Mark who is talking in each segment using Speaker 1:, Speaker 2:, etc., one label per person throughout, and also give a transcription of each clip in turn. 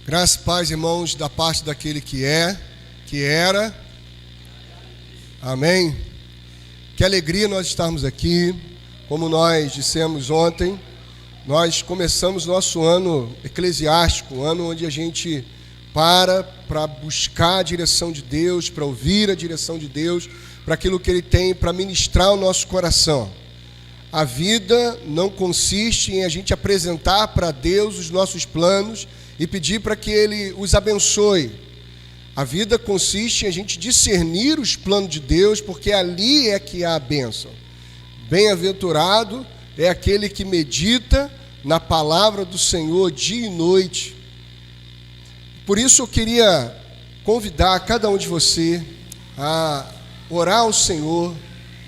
Speaker 1: Graça e paz, irmãos, da parte daquele que é, que era. Amém. Que alegria nós estarmos aqui. Como nós dissemos ontem, nós começamos nosso ano eclesiástico, um ano onde a gente para buscar a direção de Deus, para ouvir a direção de Deus, para aquilo que Ele tem para ministrar o nosso coração. A vida não consiste em a gente apresentar para Deus os nossos planos e pedir para que Ele os abençoe. A vida consiste em a gente discernir os planos de Deus, porque ali é que há a bênção. Bem-aventurado é aquele que medita na palavra do Senhor dia e noite. Por isso eu queria convidar cada um de você a orar ao Senhor,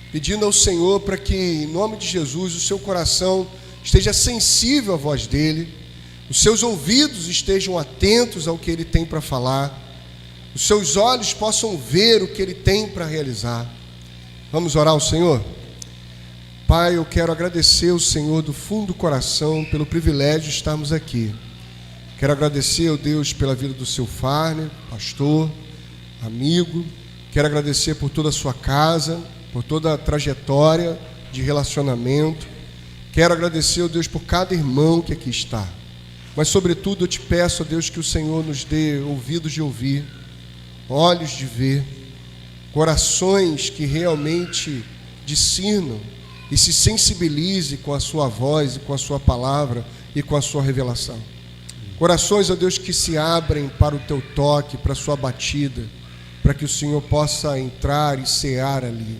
Speaker 1: pedindo ao Senhor para que, em nome de Jesus, o seu coração esteja sensível à voz dEle, os seus ouvidos estejam atentos ao que Ele tem para falar, os seus olhos possam ver o que Ele tem para realizar. Vamos orar ao Senhor? Pai, eu quero agradecer ao Senhor do fundo do coração pelo privilégio de estarmos aqui. Quero agradecer ao Deus pela vida do seu Farner, pastor, amigo. Quero agradecer por toda a sua casa, por toda a trajetória de relacionamento. Quero agradecer ao Deus por cada irmão que aqui está. Mas, sobretudo, eu te peço, ó Deus, que o Senhor nos dê ouvidos de ouvir, olhos de ver, corações que realmente discernam e se sensibilize com a sua voz e com a sua palavra e com a sua revelação. Corações, ó Deus, que se abrem para o teu toque, para a sua batida, para que o Senhor possa entrar e cear ali.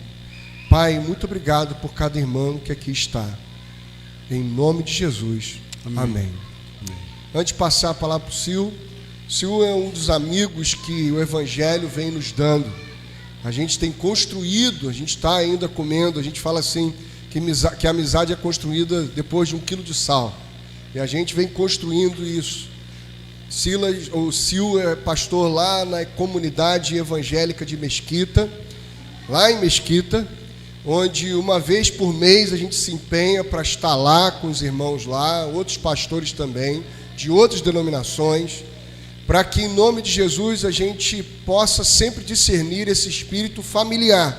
Speaker 1: Pai, muito obrigado por cada irmão que aqui está. Em nome de Jesus. Amém. Antes de passar a palavra para o Sil é um dos amigos que o Evangelho vem nos dando. A gente tem construído, a gente está ainda comendo, a gente fala assim, que a amizade é construída depois de 1 quilo de sal. E a gente vem construindo isso. Sil é pastor lá na comunidade evangélica de Mesquita, lá em Mesquita, onde uma vez por mês a gente se empenha para estar lá com os irmãos lá, outros pastores também, de outras denominações, para que em nome de Jesus a gente possa sempre discernir esse espírito familiar.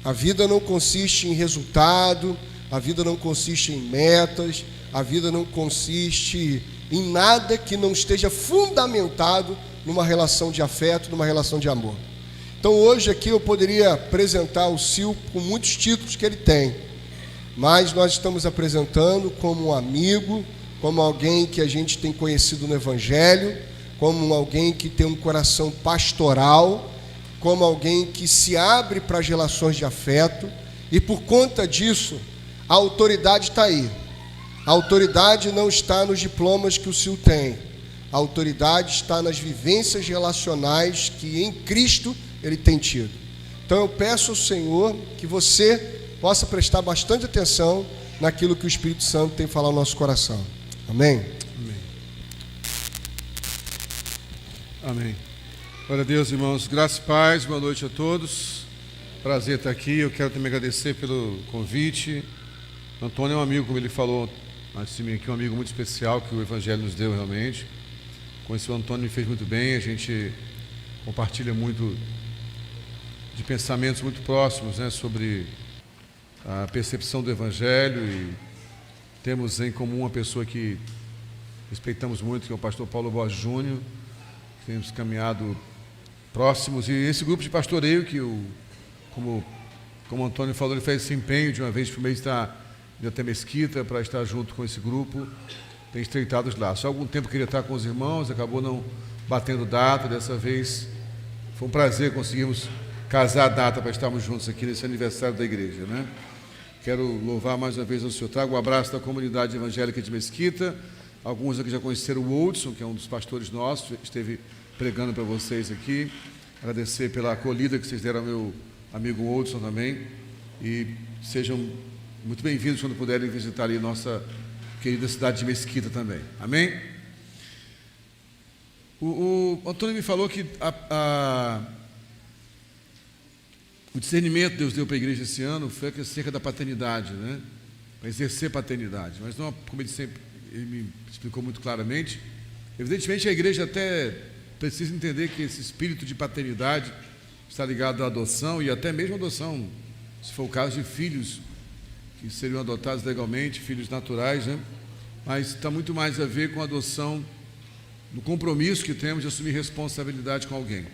Speaker 1: A vida não consiste em resultado, a vida não consiste em metas, a vida não consiste em nada que não esteja fundamentado numa relação de afeto, numa relação de amor. Então hoje aqui eu poderia apresentar o Sil com muitos títulos que ele tem, mas nós estamos apresentando como um amigo, como alguém que a gente tem conhecido no Evangelho, como alguém que tem um coração pastoral, como alguém que se abre para as relações de afeto, e por conta disso, a autoridade está aí. A autoridade não está nos diplomas que o Sil tem, a autoridade está nas vivências relacionais que em Cristo ele tem tido. Então eu peço ao Senhor que você possa prestar bastante atenção naquilo que o Espírito Santo tem falado no nosso coração. Amém?
Speaker 2: Amém. Amém. Glória a Deus, irmãos. Graça e paz, boa noite a todos. Prazer estar aqui. Eu quero também agradecer pelo convite. Antônio é um amigo, como ele falou antes de mim aqui, um amigo muito especial que o Evangelho nos deu realmente. Conheci o Antônio, me fez muito bem. A gente compartilha muito de pensamentos muito próximos, né, sobre a percepção do Evangelho, e temos em comum uma pessoa que respeitamos muito, que é o pastor Paulo Borges Júnior. Temos caminhado próximos, e esse grupo de pastoreio que, como o Antônio falou, ele fez esse empenho de uma vez por mês estar indo até Mesquita para estar junto com esse grupo, tem estreitado os laços. Há algum tempo queria estar com os irmãos, acabou não batendo data. Dessa vez foi um prazer conseguirmos casar a data para estarmos juntos aqui nesse aniversário da igreja, né? Quero louvar mais uma vez ao Senhor. Trago um abraço da comunidade evangélica de Mesquita. Alguns aqui já conheceram o Woldson, que é um dos pastores nossos, esteve pregando para vocês aqui. Agradecer pela acolhida que vocês deram ao meu amigo Woldson também. E sejam muito bem-vindos quando puderem visitar ali nossa querida cidade de Mesquita também. Amém? O Antônio me falou que o discernimento que Deus deu para a igreja esse ano foi acerca da paternidade, né? Para exercer paternidade. Mas não, como ele me explicou muito claramente, Evidentemente, a igreja até precisa entender que esse espírito de paternidade está ligado à adoção, e até mesmo à adoção, se for o caso de filhos que seriam adotados legalmente, filhos naturais, né? Mas está muito mais a ver com a adoção, no compromisso que temos de assumir responsabilidade com alguém.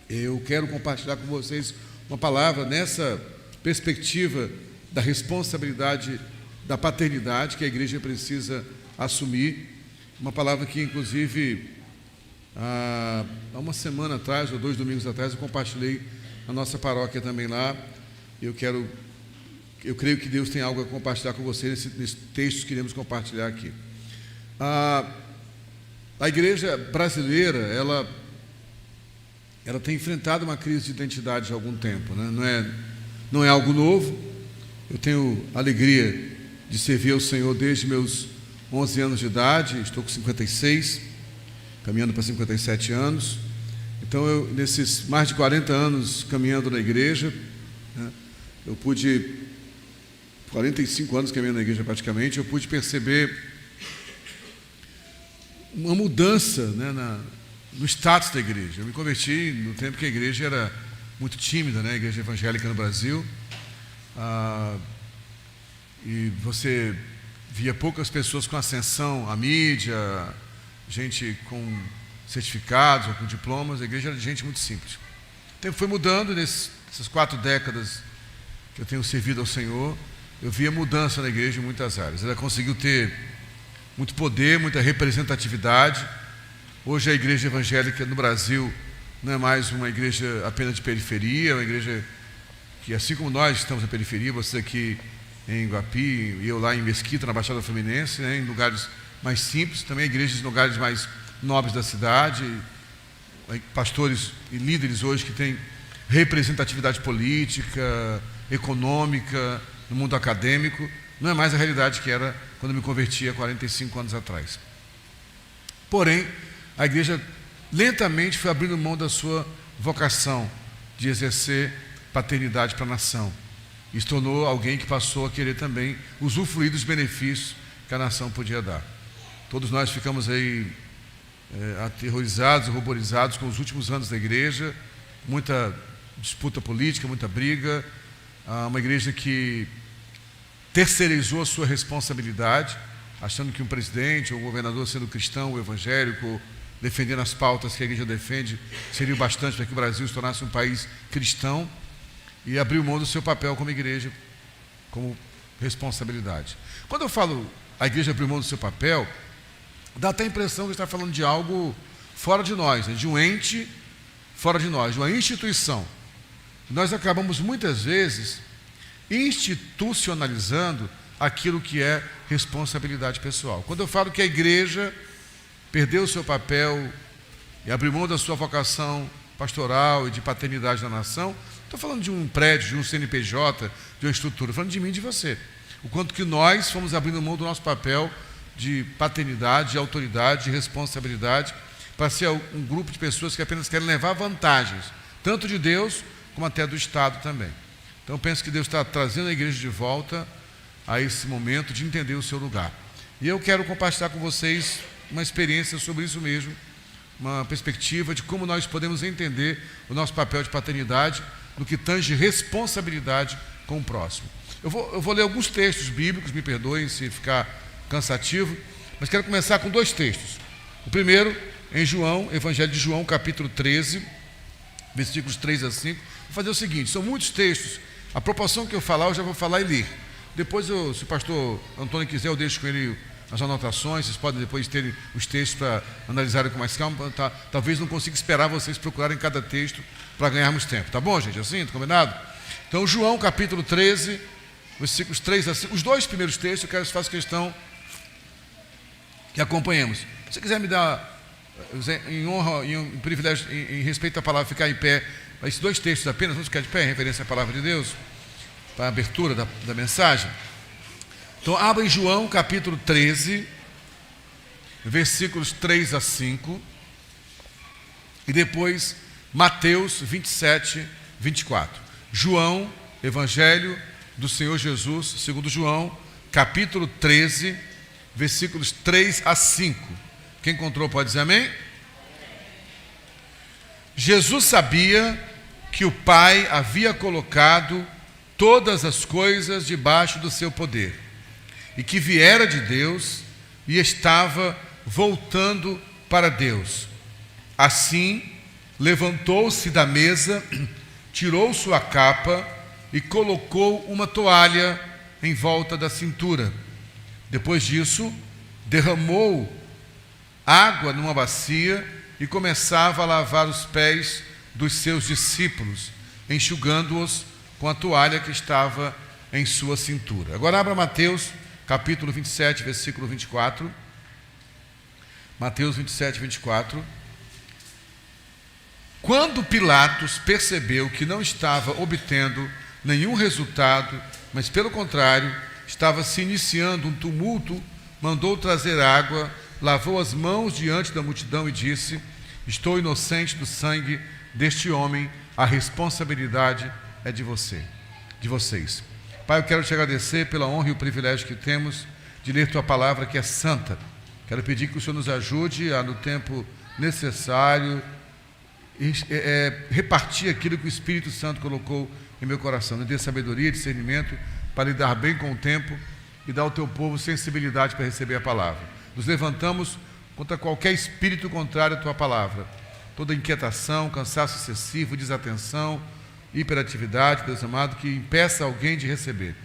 Speaker 2: Eu quero compartilhar com vocês uma palavra nessa perspectiva da responsabilidade da paternidade que a igreja precisa assumir. Uma palavra que, inclusive, há uma semana atrás, ou 2 domingos atrás, eu compartilhei na nossa paróquia também lá. Eu creio que Deus tem algo a compartilhar com vocês nesses textos que iremos compartilhar aqui. A igreja brasileira, ela tem enfrentado uma crise de identidade há algum tempo, né? Não é algo novo. Eu tenho a alegria de servir ao Senhor desde meus 11 anos de idade, estou com 56, caminhando para 57 anos. Então, nesses mais de 40 anos caminhando na igreja, né, 45 anos caminhando na igreja praticamente, eu pude perceber uma mudança, né, no status da igreja. Eu me converti no tempo que a igreja era muito tímida, né, a igreja evangélica no Brasil, e você via poucas pessoas com ascensão à mídia, gente com certificados ou com diplomas. A igreja era de gente muito simples. O tempo foi mudando. Nessas 4 décadas que eu tenho servido ao Senhor, eu via mudança na igreja em muitas áreas. Ela conseguiu ter muito poder, muita representatividade. Hoje a igreja evangélica no Brasil não é mais uma igreja apenas de periferia, é uma igreja que, assim como nós estamos na periferia, você aqui em Guapi e eu lá em Mesquita, na Baixada Fluminense, né, em lugares mais simples, também igrejas em lugares mais nobres da cidade, pastores e líderes hoje que têm representatividade política, econômica, no mundo acadêmico. Não é mais a realidade que era quando eu me converti há 45 anos atrás. Porém, a igreja lentamente foi abrindo mão da sua vocação de exercer paternidade para a nação. E se tornou alguém que passou a querer também usufruir dos benefícios que a nação podia dar. Todos nós ficamos aí aterrorizados, ruborizados com os últimos anos da igreja, muita disputa política, muita briga, uma igreja que terceirizou a sua responsabilidade, achando que um presidente ou um governador, sendo cristão ou evangélico, defendendo as pautas que a igreja defende, seria o bastante para que o Brasil se tornasse um país cristão, e abriu mão do seu papel como igreja, como responsabilidade. Quando eu falo a igreja abriu mão do seu papel, dá até a impressão que está falando de algo fora de nós, né? De um ente fora de nós, de uma instituição. Nós acabamos muitas vezes institucionalizando aquilo que é responsabilidade pessoal. Quando eu falo que a igreja perdeu o seu papel e abriu mão da sua vocação pastoral e de paternidade da nação, estou falando de um prédio, de um CNPJ, de uma estrutura, falando de mim e de você. O quanto que nós fomos abrindo mão do nosso papel de paternidade, de autoridade, de responsabilidade, para ser um grupo de pessoas que apenas querem levar vantagens, tanto de Deus, como até do Estado também. Então, eu penso que Deus está trazendo a igreja de volta a esse momento de entender o seu lugar. E eu quero compartilhar com vocês uma experiência sobre isso mesmo, uma perspectiva de como nós podemos entender o nosso papel de paternidade no que tange responsabilidade com o próximo. Eu vou ler alguns textos bíblicos, me perdoem se ficar cansativo, mas quero começar com 2 textos. O primeiro, em João, Evangelho de João, capítulo 13, versículos 3 a 5. Vou fazer o seguinte, são muitos textos, a proporção que eu falar, eu já vou falar e ler. Depois, se o pastor Antônio quiser, eu deixo com ele as anotações, vocês podem depois ter os textos para analisarem com mais calma. Talvez não consiga esperar vocês procurarem cada texto para ganharmos tempo. Tá bom, gente? Assim, tá combinado? Então, João, capítulo 13, versículos 3 a 5. Os 2 primeiros textos, eu quero que faça questão que acompanhemos. Se você quiser me dar, em honra e em privilégio, em respeito à palavra, ficar em pé, esses 2 textos apenas, vamos ficar de pé em referência à palavra de Deus, para a abertura da mensagem. Então, abra em João, capítulo 13, versículos 3 a 5, e depois Mateus 27, 24. João, Evangelho do Senhor Jesus, segundo João, capítulo 13, versículos 3 a 5. Quem encontrou pode dizer amém? Jesus sabia que o Pai havia colocado todas as coisas debaixo do seu poder e que viera de Deus e estava voltando para Deus. Assim, levantou-se da mesa, tirou sua capa e colocou uma toalha em volta da cintura. Depois disso, derramou água numa bacia e começava a lavar os pés dos seus discípulos, enxugando-os com a toalha que estava em sua cintura. Agora abra Mateus, capítulo 27, versículo 24. Mateus 27, 24. Quando Pilatos percebeu que não estava obtendo nenhum resultado, mas pelo contrário, estava se iniciando um tumulto, mandou trazer água, lavou as mãos diante da multidão e disse: estou inocente do sangue deste homem, a responsabilidade é de vocês. Pai, eu quero te agradecer pela honra e o privilégio que temos de ler tua palavra, que é santa. Quero pedir que o Senhor nos ajude a, no tempo necessário, repartir aquilo que o Espírito Santo colocou em meu coração. Me dê sabedoria e discernimento para lidar bem com o tempo e dar ao teu povo sensibilidade para receber a palavra. Nos levantamos contra qualquer espírito contrário à tua palavra. Toda inquietação, cansaço excessivo, desatenção, hiperatividade, Deus amado, que impeça alguém de receber.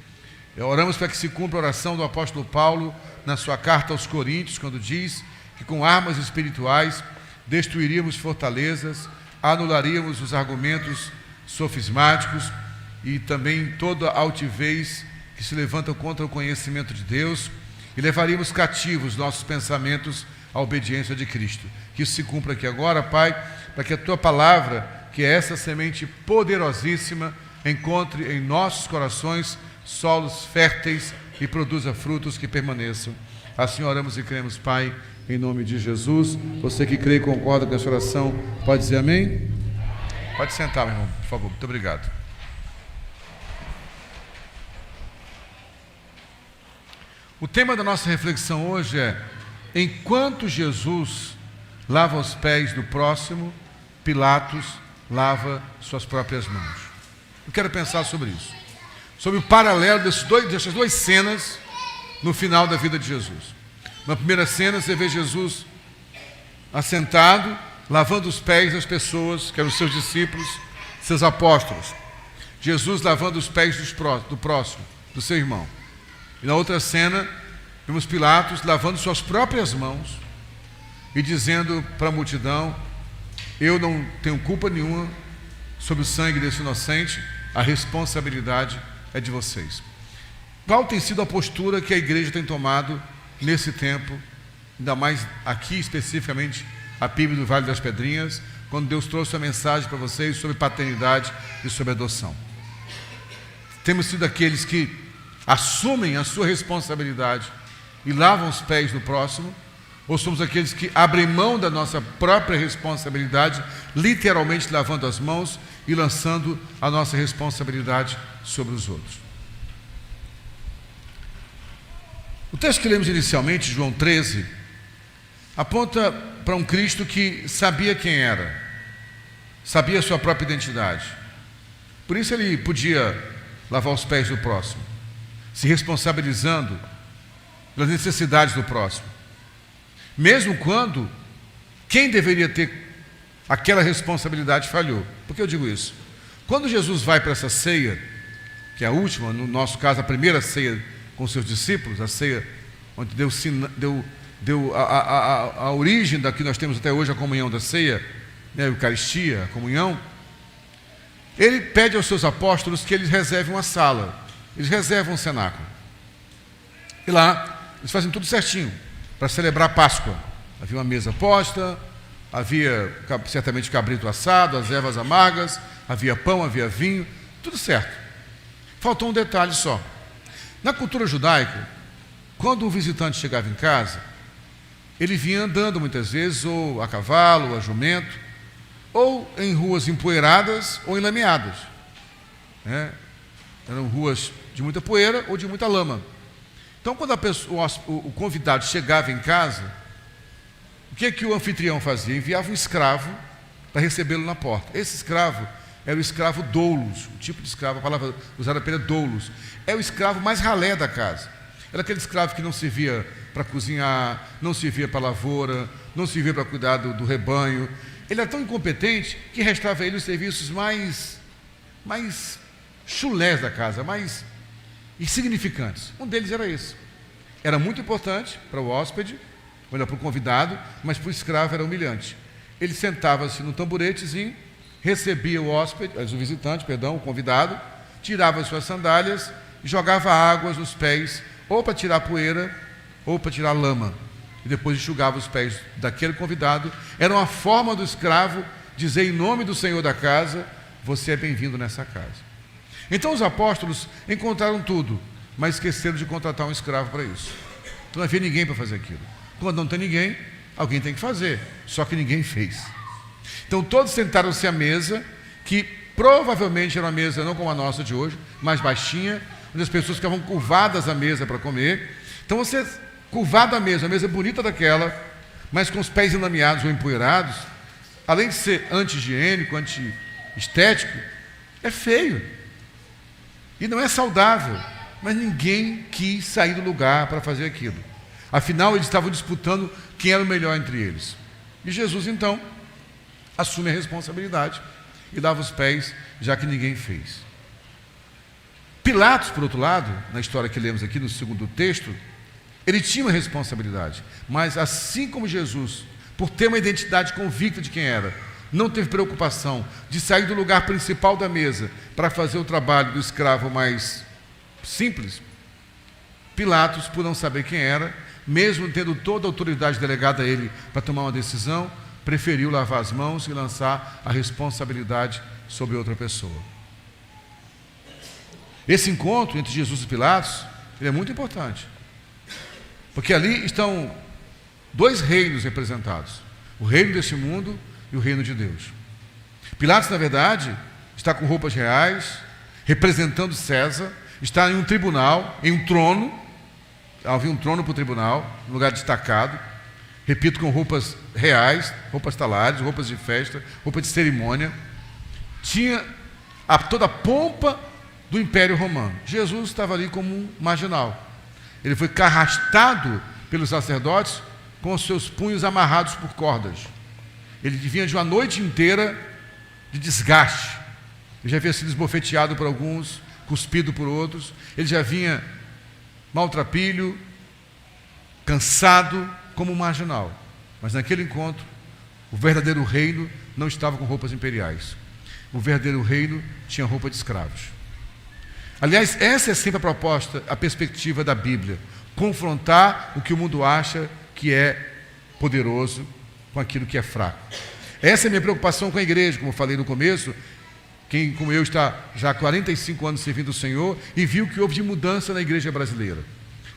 Speaker 2: Oramos para que se cumpra a oração do apóstolo Paulo na sua carta aos Coríntios, quando diz que com armas espirituais destruiríamos fortalezas, anularíamos os argumentos sofismáticos e também toda altivez que se levanta contra o conhecimento de Deus, e levaríamos cativos nossos pensamentos à obediência de Cristo. Que isso se cumpra aqui agora, Pai, para que a tua palavra, que é essa semente poderosíssima, encontre em nossos corações solos férteis e produza frutos que permaneçam. Assim oramos e cremos, Pai, em nome de Jesus. Você que crê e concorda com essa oração, pode dizer amém? Pode sentar, meu irmão, por favor. Muito obrigado. O tema da nossa reflexão hoje é: enquanto Jesus lava os pés do próximo, Pilatos lava suas próprias mãos. Eu quero pensar sobre isso, sobre o paralelo dessas duas cenas no final da vida de Jesus. Na primeira cena você vê Jesus assentado, lavando os pés das pessoas, que eram os seus discípulos, seus apóstolos. Jesus lavando os pés do próximo, do seu irmão. E na outra cena, vemos Pilatos lavando suas próprias mãos e dizendo para a multidão: eu não tenho culpa nenhuma sobre o sangue desse inocente, a responsabilidade é de vocês. Qual tem sido a postura que a igreja tem tomado nesse tempo, ainda mais aqui especificamente a PIB do Vale das Pedrinhas, quando Deus trouxe a mensagem para vocês sobre paternidade e sobre adoção? Temos sido aqueles que assumem a sua responsabilidade e lavam os pés do próximo, ou somos aqueles que abrem mão da nossa própria responsabilidade, literalmente lavando as mãos e lançando a nossa responsabilidade sobre os outros? O texto que lemos inicialmente, João 13, aponta para um Cristo que sabia quem era, sabia a sua própria identidade. Por isso ele podia lavar os pés do próximo, se responsabilizando pelas necessidades do próximo, mesmo quando quem deveria ter aquela responsabilidade falhou. Por que eu digo isso? Quando Jesus vai para essa ceia, que é a última, no nosso caso a primeira ceia com seus discípulos, a ceia onde deu a origem da que nós temos até hoje, a comunhão da ceia, né, a Eucaristia, a comunhão, ele pede aos seus apóstolos que eles reservem uma sala, eles reservam um cenáculo. E lá, eles fazem tudo certinho para celebrar a Páscoa. Havia uma mesa posta, havia certamente cabrito assado, as ervas amargas, havia pão, havia vinho, tudo certo. Faltou um detalhe só. Na cultura judaica, quando um visitante chegava em casa, ele vinha andando muitas vezes, ou a cavalo, ou a jumento, ou em ruas empoeiradas ou enlameadas. Eram ruas de muita poeira ou de muita lama. Então, quando o convidado chegava em casa, o o que o anfitrião fazia? Enviava um escravo para recebê-lo na porta. Esse escravo era o escravo doulos, o tipo de escravo, a palavra usada pela doulos. É o escravo mais ralé da casa. Era aquele escravo que não servia para cozinhar, não servia para lavoura, não servia para cuidar do rebanho. Ele era tão incompetente que restava a ele os serviços mais chulés da casa, mais insignificantes. Um deles era esse. Era muito importante para o hóspede, ou para o convidado, mas para o escravo era humilhante. Ele sentava-se num tamburetezinho, recebia o hóspede, o visitante, o convidado, tirava as suas sandálias e jogava águas nos pés, ou para tirar poeira, ou para tirar lama. E depois enxugava os pés daquele convidado. Era uma forma do escravo dizer em nome do Senhor da casa: você é bem-vindo nessa casa. Então os apóstolos encontraram tudo, mas esqueceram de contratar um escravo para isso. Então não havia ninguém para fazer aquilo. Quando não tem ninguém, alguém tem que fazer, só que ninguém fez. Então todos sentaram-se à mesa, que provavelmente era uma mesa não como a nossa de hoje, mais baixinha, onde as pessoas ficavam curvadas à mesa para comer. Então você, curvado à mesa, uma mesa bonita daquela, mas com os pés enlameados ou empoeirados, além de ser anti-higiênico, anti-estético, é feio. E não é saudável. Mas ninguém quis sair do lugar para fazer aquilo. Afinal, eles estavam disputando quem era o melhor entre eles. E Jesus, então, assume a responsabilidade e lava os pés, já que ninguém fez. Pilatos, por outro lado, na história que lemos aqui no segundo texto, ele tinha uma responsabilidade, mas assim como Jesus, por ter uma identidade convicta de quem era, não teve preocupação de sair do lugar principal da mesa para fazer o trabalho do escravo mais simples, Pilatos, por não saber quem era, mesmo tendo toda a autoridade delegada a ele para tomar uma decisão, preferiu lavar as mãos e lançar a responsabilidade sobre outra pessoa. Esse encontro entre Jesus e Pilatos, ele é muito importante, porque ali estão dois reinos representados: o reino deste mundo e o reino de Deus. Pilatos, na verdade, está com roupas reais, representando César, está em um tribunal, em um trono. Havia um trono para o tribunal, um lugar destacado, repito, com roupas reais, roupas talares, roupas de festa, roupa de cerimônia. Tinha toda a pompa do Império Romano. Jesus estava ali como um marginal. Ele foi arrastado pelos sacerdotes com os seus punhos amarrados por cordas. Ele vinha de uma noite inteira de desgaste. Ele já havia sido esbofeteado por alguns, cuspido por outros. Ele já vinha maltrapilho, cansado, como um marginal. Mas naquele encontro, o verdadeiro reino não estava com roupas imperiais. O verdadeiro reino tinha roupa de escravos. Aliás, essa é sempre a proposta, a perspectiva da Bíblia: confrontar o que o mundo acha que é poderoso com aquilo que é fraco. Essa é a minha preocupação com a igreja, como eu falei no começo. Quem, como eu, está já há 45 anos servindo o Senhor e viu que houve de mudança na igreja brasileira.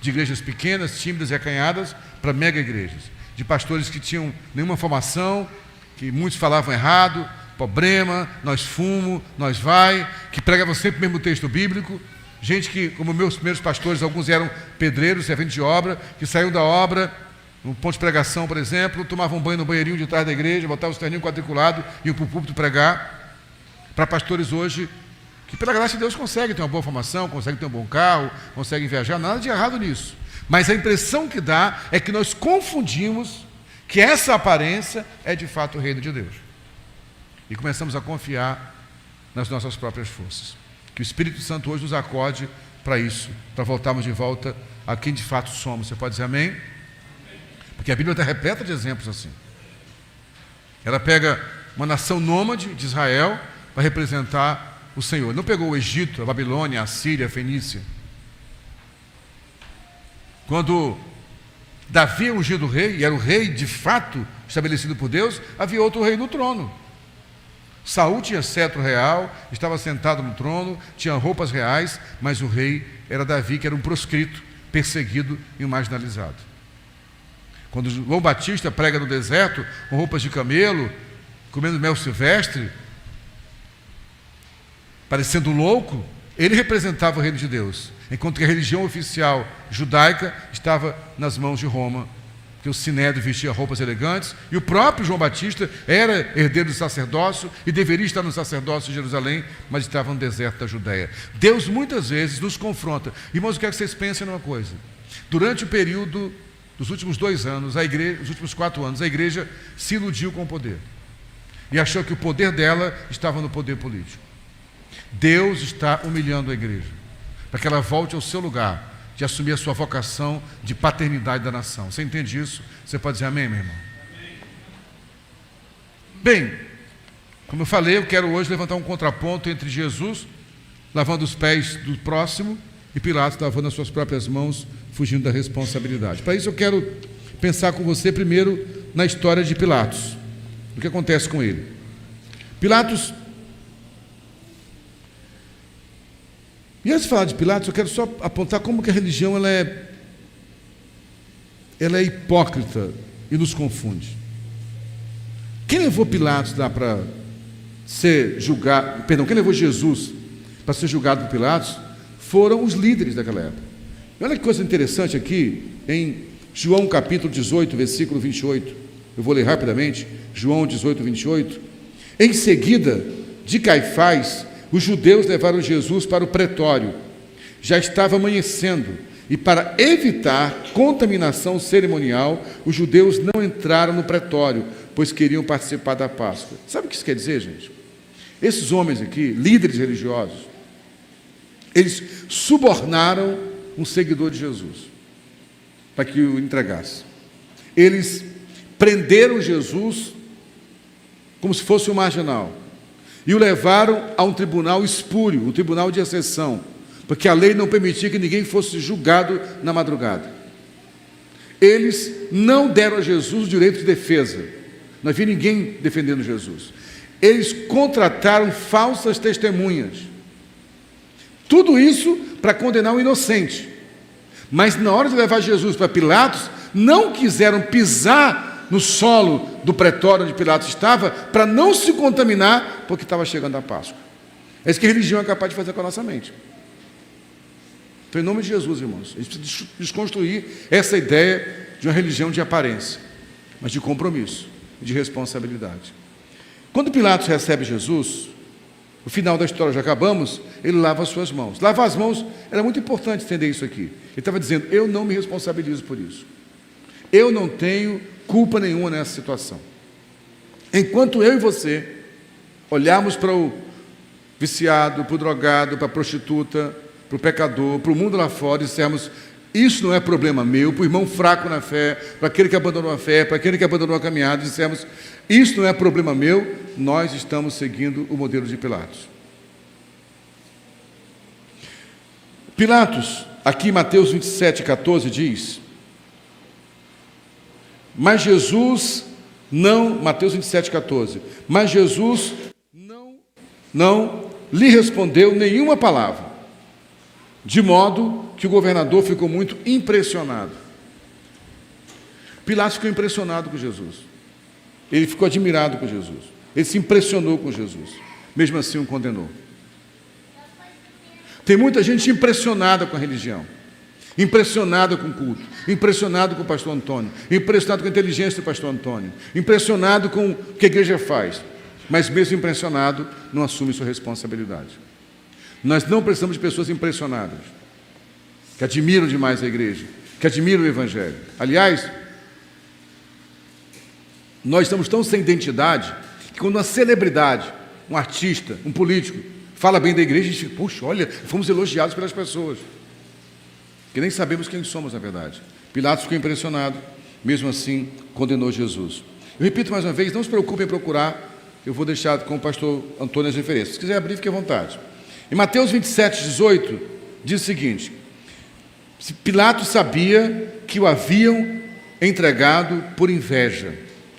Speaker 2: De igrejas pequenas, tímidas e acanhadas, para mega igrejas. De pastores que tinham nenhuma formação, que muitos falavam errado, problema, nós fumo, nós vai, que pregavam sempre o mesmo texto bíblico. Gente que, como meus primeiros pastores, alguns eram pedreiros, serventes de obra, que saíam da obra, no ponto de pregação, por exemplo, tomavam banho no banheirinho de trás da igreja, botavam os terninhos quadriculados e iam para o púlpito pregar. Para pastores hoje, que pela graça de Deus conseguem ter uma boa formação, conseguem ter um bom carro, conseguem viajar, nada de errado nisso. Mas a impressão que dá é que nós confundimos que essa aparência é de fato o reino de Deus. E começamos a confiar nas nossas próprias forças. Que o Espírito Santo hoje nos acorde para isso, para voltarmos de volta a quem de fato somos. Você pode dizer amém? Porque a Bíblia está repleta de exemplos assim. Ela pega uma nação nômade de Israel para representar o Senhor. Ele não pegou o Egito, a Babilônia, a Síria, a Fenícia. Quando Davi é ungido rei, e era o rei de fato estabelecido por Deus, havia outro rei no trono. Saul tinha cetro real, estava sentado no trono, tinha roupas reais, mas o rei era Davi, que era um proscrito, perseguido e um marginalizado. Quando João Batista prega no deserto, com roupas de camelo, comendo mel silvestre, parecendo louco, ele representava o reino de Deus, enquanto que a religião oficial judaica estava nas mãos de Roma, que o sinédrio vestia roupas elegantes, e o próprio João Batista era herdeiro do sacerdócio e deveria estar no sacerdócio de Jerusalém, mas estava no deserto da Judéia. Deus muitas vezes nos confronta. Irmãos, eu quero que vocês pensem numa coisa. Durante o período dos últimos 2 anos, os últimos 4 anos, a igreja se iludiu com o poder e achou que o poder dela estava no poder político. Deus está humilhando a igreja para que ela volte ao seu lugar de assumir a sua vocação de paternidade da nação. Você entende isso? Você pode dizer amém, meu irmão? Amém. Bem, como eu falei, eu quero hoje levantar um contraponto entre Jesus lavando os pés do próximo e Pilatos lavando as suas próprias mãos, fugindo da responsabilidade. Para isso eu quero pensar com você primeiro na história de Pilatos, o que acontece com ele. Pilatos, e antes de falar de Pilatos, eu quero só apontar como que a religião ela é hipócrita e nos confunde. Quem levou Pilatos lá para ser julgado, quem levou Jesus para ser julgado por Pilatos foram os líderes daquela época. E olha que coisa interessante aqui, em João capítulo 18, versículo 28, eu vou ler rapidamente, João 18, 28. Em seguida de Caifás, os judeus levaram Jesus para o pretório. Já estava amanhecendo, e para evitar contaminação cerimonial, os judeus não entraram no pretório, pois queriam participar da Páscoa. Sabe o que isso quer dizer, gente? Esses homens aqui, líderes religiosos, eles subornaram um seguidor de Jesus para que o entregasse. Eles prenderam Jesus como se fosse um marginal e o levaram a um tribunal espúrio, um tribunal de exceção, porque a lei não permitia que ninguém fosse julgado na madrugada. Eles não deram a Jesus o direito de defesa, não havia ninguém defendendo Jesus. Eles contrataram falsas testemunhas, tudo isso para condenar o inocente. Mas na hora de levar Jesus para Pilatos, não quiseram pisar no solo do pretório onde Pilatos estava, para não se contaminar, porque estava chegando a Páscoa. É isso que a religião é capaz de fazer com a nossa mente. Então, em nome de Jesus, irmãos, a gente precisa desconstruir essa ideia de uma religião de aparência, mas de compromisso, de responsabilidade. Quando Pilatos recebe Jesus, no final da história, já acabamos, ele lava as suas mãos. Lavar as mãos era muito importante entender isso aqui. Ele estava dizendo, eu não me responsabilizo por isso. Eu não tenho culpa nenhuma nessa situação. Enquanto eu e você olharmos para o viciado, para o drogado, para a prostituta, para o pecador, para o mundo lá fora e dissermos, isso não é problema meu, para o irmão fraco na fé, para aquele que abandonou a fé, para aquele que abandonou a caminhada, dissemos, isso não é problema meu, nós estamos seguindo o modelo de Pilatos. Pilatos, aqui em Mateus 27, 14, diz, mas Jesus não, Mateus 27, 14, mas Jesus não lhe respondeu nenhuma palavra, de modo que o governador ficou muito impressionado. Pilatos ficou impressionado com Jesus. Ele ficou admirado com Jesus. Ele se impressionou com Jesus. Mesmo assim o condenou. Tem muita gente impressionada com a religião, impressionada com o culto, impressionado com o pastor Antônio, impressionado com a inteligência do pastor Antônio, impressionado com o que a igreja faz, mas mesmo impressionado, não assume sua responsabilidade. Nós não precisamos de pessoas impressionadas, que admiram demais a igreja, que admiram o evangelho. Aliás, nós estamos tão sem identidade que quando uma celebridade, um artista, um político, fala bem da igreja, a gente fica, puxa, olha, fomos elogiados pelas pessoas, que nem sabemos quem somos na verdade. Pilatos ficou impressionado, mesmo assim condenou Jesus. Eu repito mais uma vez, não se preocupe em procurar, eu vou deixar com o pastor Antônio as referências. Se quiser abrir, fique à vontade. Em Mateus 27, 18, diz o seguinte, Pilatos sabia que o haviam entregado por inveja.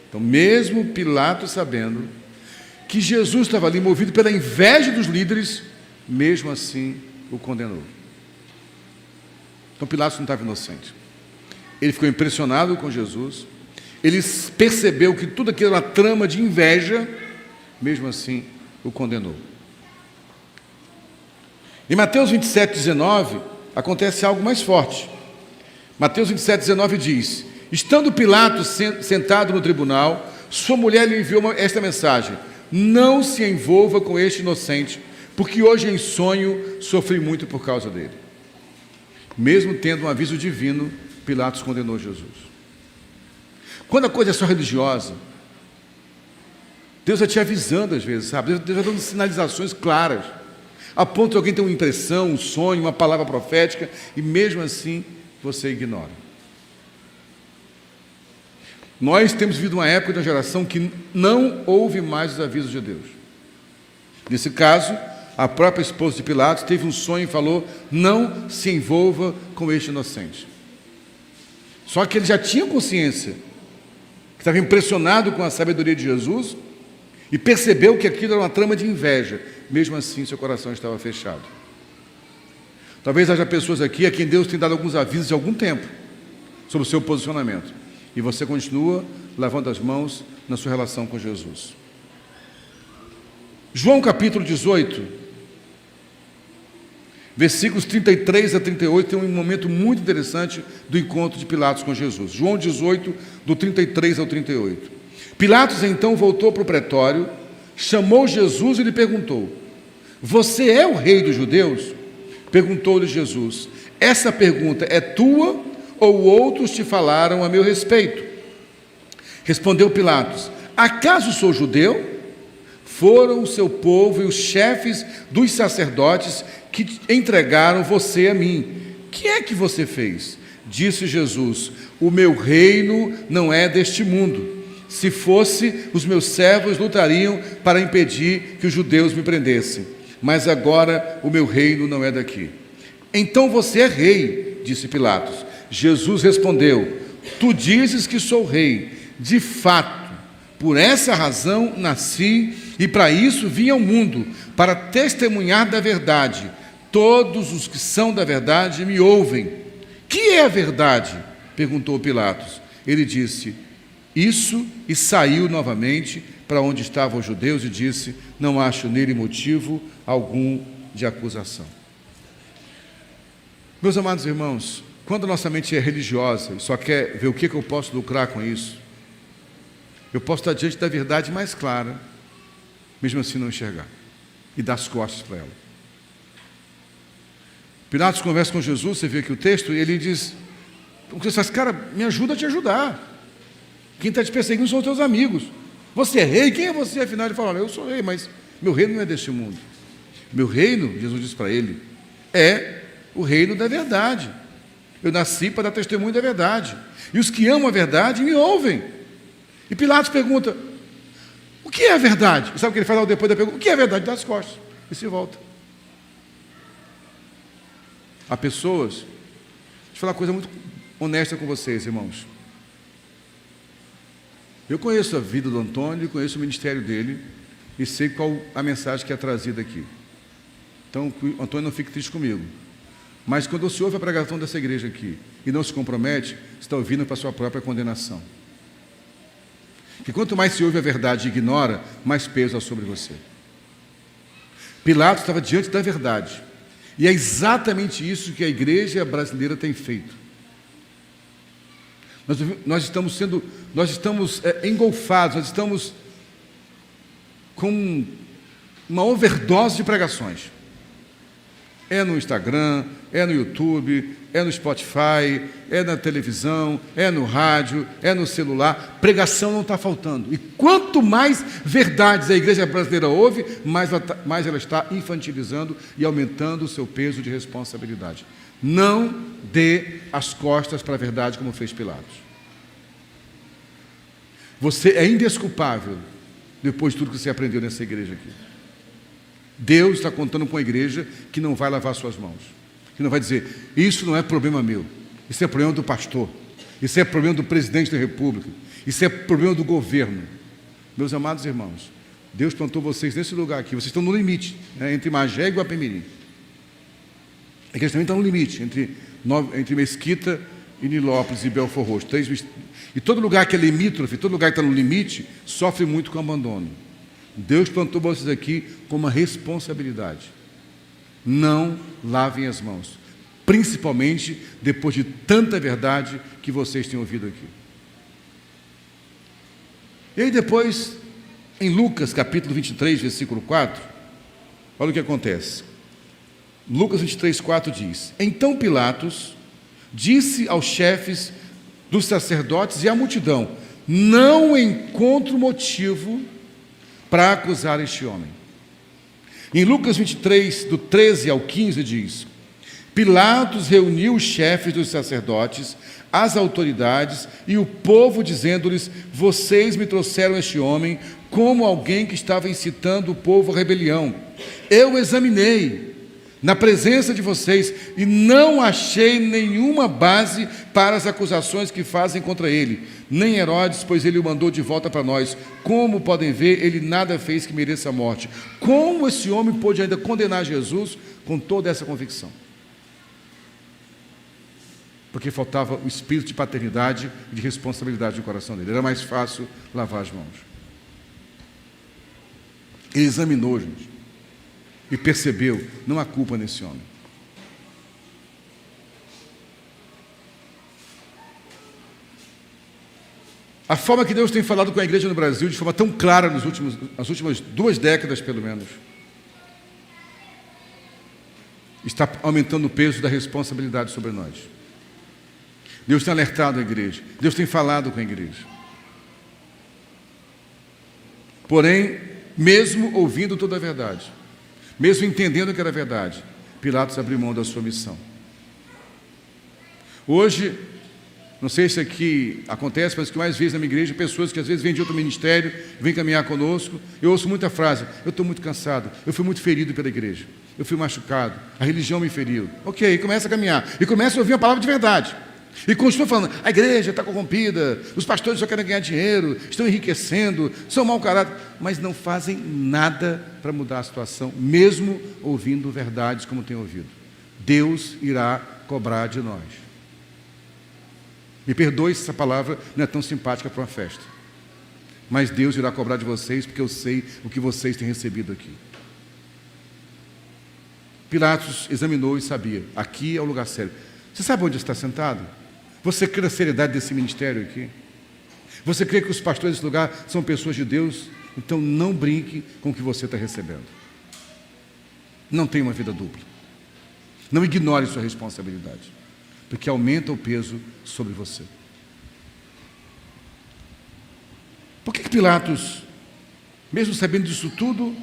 Speaker 2: Então, mesmo Pilatos sabendo que Jesus estava ali movido pela inveja dos líderes, mesmo assim o condenou. Então, Pilatos não estava inocente. Ele ficou impressionado com Jesus, ele percebeu que tudo aquilo era uma trama de inveja, mesmo assim o condenou. Em Mateus 27, 19, acontece algo mais forte. Mateus 27, 19 diz, Estando Pilatos sentado no tribunal, sua mulher lhe enviou esta mensagem: não se envolva com este inocente, porque hoje em sonho sofri muito por causa dele. Mesmo tendo um aviso divino, Pilatos condenou Jesus. Quando a coisa é só religiosa, Deus vai te avisando às vezes, sabe? Deus vai dando sinalizações claras, a ponto de alguém ter uma impressão, um sonho, uma palavra profética, e mesmo assim você ignora. Nós temos vivido uma época da geração que não ouve mais os avisos de Deus. Nesse caso, a própria esposa de Pilatos teve um sonho e falou: não se envolva com este inocente. Só que ele já tinha consciência, que estava impressionado com a sabedoria de Jesus, e percebeu que aquilo era uma trama de inveja. Mesmo assim, seu coração estava fechado. Talvez haja pessoas aqui a quem Deus tem dado alguns avisos de algum tempo sobre o seu posicionamento, e você continua lavando as mãos na sua relação com Jesus. João capítulo 18, versículos 33 a 38, tem um momento muito interessante do encontro de Pilatos com Jesus. João 18, do 33 ao 38. Pilatos então voltou para o pretório, chamou Jesus e lhe perguntou: você é o rei dos judeus? Perguntou-lhe Jesus: essa pergunta é tua ou outros te falaram a meu respeito? Respondeu Pilatos: acaso sou judeu? Foram o seu povo e os chefes dos sacerdotes que entregaram você a mim. Que é que você fez? Disse Jesus: o meu reino não é deste mundo. Se fosse, os meus servos lutariam para impedir que os judeus me prendessem. Mas agora o meu reino não é daqui. Então você é rei, disse Pilatos. Jesus respondeu: tu dizes que sou rei. De fato, por essa razão nasci e para isso vim ao mundo, para testemunhar da verdade. Todos os que são da verdade me ouvem. Que é a verdade? Perguntou Pilatos. Ele disse isso e saiu novamente para onde estavam os judeus e disse: não acho nele motivo algum de acusação. Meus amados irmãos, quando nossa mente é religiosa e só quer ver o que eu posso lucrar com isso, eu posso estar diante da verdade mais clara, mesmo assim não enxergar e dar as costas para ela. Pilatos conversa com Jesus, você vê aqui o texto, e ele diz: você faz, cara, me ajuda a te ajudar. Quem está te perseguindo são os teus amigos. Você é rei? Quem é você? Afinal, ele fala: eu sou rei, mas meu reino não é deste mundo. Meu reino, Jesus diz para ele, é o reino da verdade. Eu nasci para dar testemunho da verdade. E os que amam a verdade me ouvem. E Pilatos pergunta: o que é a verdade? E sabe o que ele fala depois da pergunta? O que é a verdade? Dá as costas e se volta. Há pessoas, deixa eu falar uma coisa muito honesta com vocês, irmãos. Eu conheço a vida do Antônio, conheço o ministério dele e sei qual a mensagem que é trazida aqui. Então, o Antônio não fique triste comigo. Mas quando o senhor ouve a pregação dessa igreja aqui e não se compromete, está ouvindo para a sua própria condenação. Que quanto mais se ouve a verdade e ignora, mais peso há sobre você. Pilatos estava diante da verdade. E é exatamente isso que a igreja brasileira tem feito. Nós estamos engolfados, nós estamos com uma overdose de pregações. É no Instagram, é no YouTube, é no Spotify, é na televisão, é no rádio, é no celular. Pregação não está faltando. E quanto mais verdades a igreja brasileira ouve, mais ela está infantilizando e aumentando o seu peso de responsabilidade. Não dê as costas para a verdade como fez Pilatos. Você é indesculpável depois de tudo que você aprendeu nessa igreja aqui. Deus está contando com a igreja que não vai lavar suas mãos, que não vai dizer: isso não é problema meu, isso é problema do pastor, isso é problema do presidente da república, isso é problema do governo. Meus amados irmãos, Deus plantou vocês nesse lugar aqui, vocês estão no limite, né, entre Magé e Guapemirim. A igreja também está no limite, entre Mesquita e Nilópolis e Belfor Roxo. E todo lugar que é limítrofe, todo lugar que está no limite, sofre muito com abandono. Deus plantou vocês aqui com uma responsabilidade. Não lavem as mãos, principalmente depois de tanta verdade que vocês têm ouvido aqui.
Speaker 3: E aí depois, em Lucas capítulo 23, versículo 4, olha o que acontece. Lucas 23, 4 diz: Então Pilatos disse aos chefes dos sacerdotes e à multidão: Não encontro motivo para acusar este homem. Em Lucas 23, do 13 ao 15 diz: Pilatos reuniu os chefes dos sacerdotes, as autoridades e o povo, dizendo-lhes: Vocês me trouxeram este homem como alguém que estava incitando o povo à rebelião. Eu examinei na presença de vocês e não achei nenhuma base para as acusações que fazem contra ele, nem Herodes, pois ele o mandou de volta para nós. Como podem ver, ele nada fez que mereça a morte. Como esse homem pôde ainda condenar Jesus com toda essa convicção? Porque faltava o espírito de paternidade e de responsabilidade no coração dele. Era mais fácil lavar as mãos. Ele examinou, gente, e percebeu: não há culpa nesse homem. A forma que Deus tem falado com a igreja no Brasil, de forma tão clara nas últimas 2 décadas, pelo menos, está aumentando o peso da responsabilidade sobre nós. Deus tem alertado a igreja, Deus tem falado com a igreja. Porém, mesmo ouvindo toda a verdade, mesmo entendendo que era verdade, Pilatos abriu mão da sua missão. Hoje, não sei se aqui acontece, mas que mais vezes na minha igreja, pessoas que às vezes vêm de outro ministério, vêm caminhar conosco, eu ouço muita frase: eu estou muito cansado, eu fui muito ferido pela igreja, eu fui machucado, a religião me feriu. Ok, começa a caminhar, e começa a ouvir a palavra de verdade. E continua falando: a igreja está corrompida, os pastores só querem ganhar dinheiro, estão enriquecendo, são mau caráter, mas não fazem nada para mudar a situação, mesmo ouvindo verdades como tem ouvido. Deus irá cobrar de nós. Me perdoe se essa palavra não é tão simpática para uma festa, mas Deus irá cobrar de vocês, porque eu sei o que vocês têm recebido aqui. Pilatos examinou e sabia: aqui é o lugar sério. Você sabe onde está sentado? Você crê na seriedade desse ministério aqui? Você crê que os pastores desse lugar são pessoas de Deus? Então não brinque com o que você está recebendo. Não tenha uma vida dupla. Não ignore sua responsabilidade, porque aumenta o peso sobre você. Por que Pilatos, mesmo sabendo disso tudo,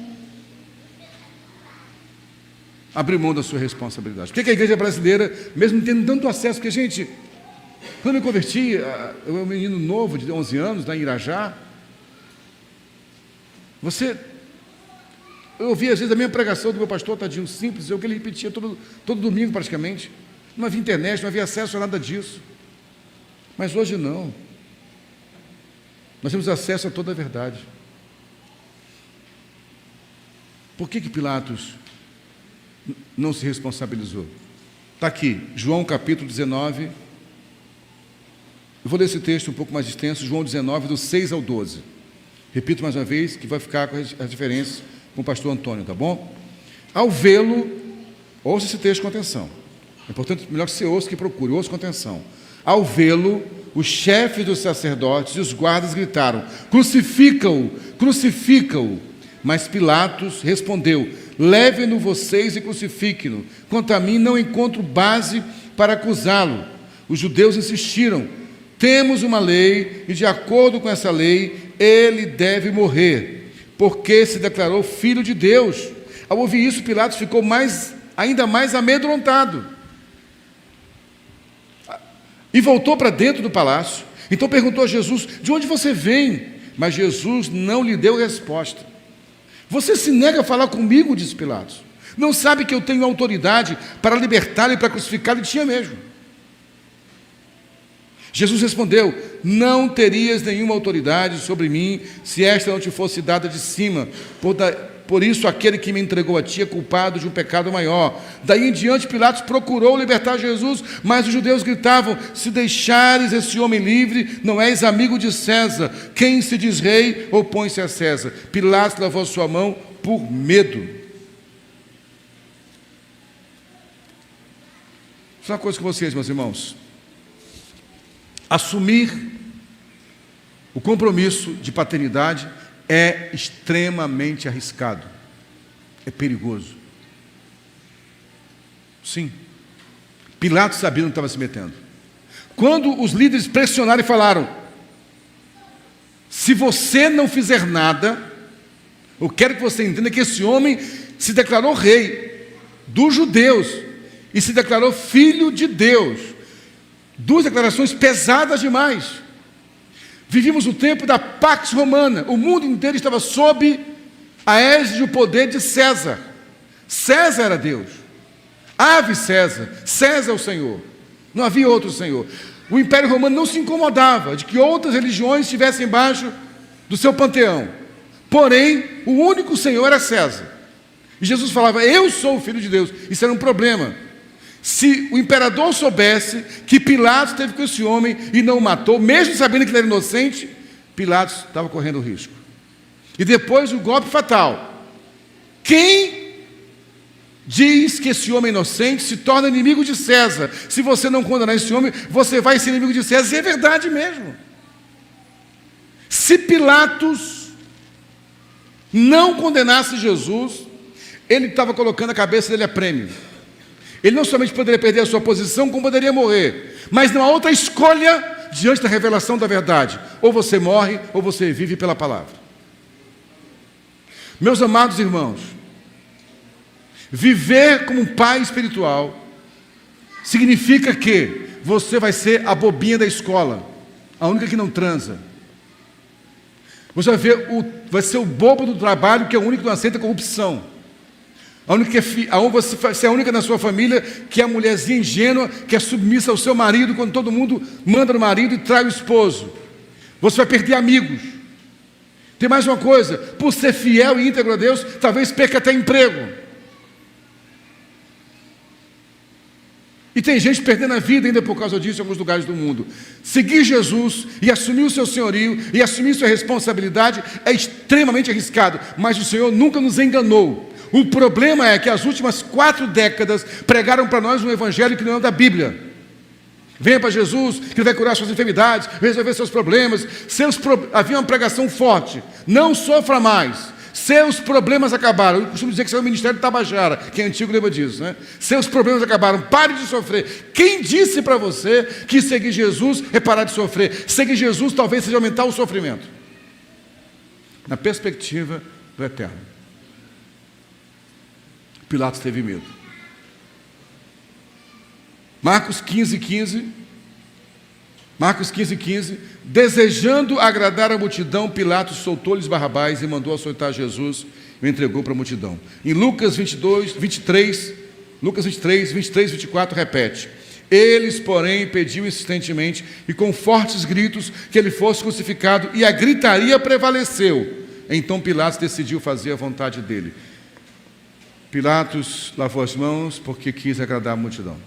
Speaker 3: abriu mão da sua responsabilidade? Por que a igreja brasileira, mesmo tendo tanto acesso, porque, gente, quando eu me converti, eu era um menino novo de 11 anos, lá em Irajá, eu ouvia às vezes a minha pregação do meu pastor, tadinho, simples, o que ele repetia todo domingo praticamente. Não havia internet, não havia acesso a nada disso. Mas hoje não. Nós temos acesso a toda a verdade. Por que Pilatos não se responsabilizou? Está aqui, João capítulo 19. Eu vou ler esse texto um pouco mais extenso, João 19, do 6 ao 12. Repito mais uma vez, que vai ficar com as diferenças com o pastor Antônio, tá bom? Ao vê-lo, ouça esse texto com atenção. É importante, melhor que você ouça que procure, ouça com atenção. Ao vê-lo, os chefes dos sacerdotes e os guardas gritaram: crucifica-o, crucifica-o. Mas Pilatos respondeu: levem-no vocês e crucifiquem-no. Quanto a mim, não encontro base para acusá-lo. Os judeus insistiram: temos uma lei, e de acordo com essa lei, ele deve morrer, porque se declarou filho de Deus. Ao ouvir isso, Pilatos ficou ainda mais amedrontado e voltou para dentro do palácio. Então perguntou a Jesus: de onde você vem? Mas Jesus não lhe deu resposta. Você se nega a falar comigo, disse Pilatos. Não sabe que eu tenho autoridade para libertá-lo e para crucificá-lo? E tinha mesmo. Jesus respondeu: não terias nenhuma autoridade sobre mim se esta não te fosse dada de cima. Por isso aquele que me entregou a ti é culpado de um pecado maior. Daí em diante Pilatos procurou libertar Jesus, mas os judeus gritavam: se deixares esse homem livre, não és amigo de César. Quem se diz rei, opõe-se a César. Pilatos lavou sua mão por medo. Só uma coisa com vocês, meus irmãos. Assumir O compromisso de paternidade é extremamente arriscado. É perigoso. Sim. Pilatos sabia onde estava se metendo. Quando os líderes pressionaram e falaram: se você não fizer nada, eu quero que você entenda que esse homem se declarou rei dos judeus e se declarou filho de Deus. Duas declarações pesadas demais. Vivíamos o tempo da Pax Romana. O mundo inteiro estava sob a égide do poder de César. César era Deus. Ave César. César é o Senhor. Não havia outro Senhor. O Império Romano não se incomodava de que outras religiões estivessem embaixo do seu panteão. Porém, o único Senhor era César. E Jesus falava: eu sou o Filho de Deus. Isso era um problema. Se o imperador soubesse que Pilatos esteve com esse homem e não o matou, mesmo sabendo que ele era inocente, Pilatos estava correndo risco. E depois o golpe fatal. Quem diz que esse homem inocente se torna inimigo de César? Se você não condenar esse homem, você vai ser inimigo de César. E é verdade mesmo. Se Pilatos não condenasse Jesus, ele estava colocando a cabeça dele a prêmio. Ele não somente poderia perder a sua posição, como poderia morrer. Mas não há outra escolha diante da revelação da verdade. Ou você morre, ou você vive pela palavra. Meus amados irmãos, viver como um pai espiritual significa que você vai ser a bobinha da escola, a única que não transa. Você vai ser o bobo do trabalho, que é o único que não aceita corrupção. Você é a única na sua família que é a mulherzinha ingênua, que é submissa ao seu marido, quando todo mundo manda no marido e trai o esposo. Você vai perder amigos. Tem mais uma coisa: por ser fiel e íntegro a Deus, talvez perca até emprego. E tem gente perdendo a vida ainda por causa disso em alguns lugares do mundo. Seguir Jesus e assumir o seu senhorio e assumir sua responsabilidade é extremamente arriscado, mas o Senhor nunca nos enganou. O problema é que as últimas 4 décadas pregaram para nós um evangelho que não é da Bíblia. Venha para Jesus, que Ele vai curar suas enfermidades, resolver seus problemas. Havia uma pregação forte: não sofra mais, seus problemas acabaram. Eu costumo dizer que isso é o ministério de Tabajara, que é antigo, lembra disso, né? Seus problemas acabaram, pare de sofrer. Quem disse para você que seguir Jesus é parar de sofrer? Seguir Jesus talvez seja aumentar o sofrimento, na perspectiva do eterno. Pilatos teve medo. Marcos 15:15. Marcos 15:15. Desejando agradar a multidão, Pilatos soltou-lhes Barrabás e mandou açoitar Jesus e o entregou para a multidão. Em Lucas 23, 24, repete: eles, porém, pediam insistentemente e com fortes gritos que ele fosse crucificado, e a gritaria prevaleceu. Então Pilatos decidiu fazer a vontade dele. Pilatos lavou as mãos porque quis agradar a multidão.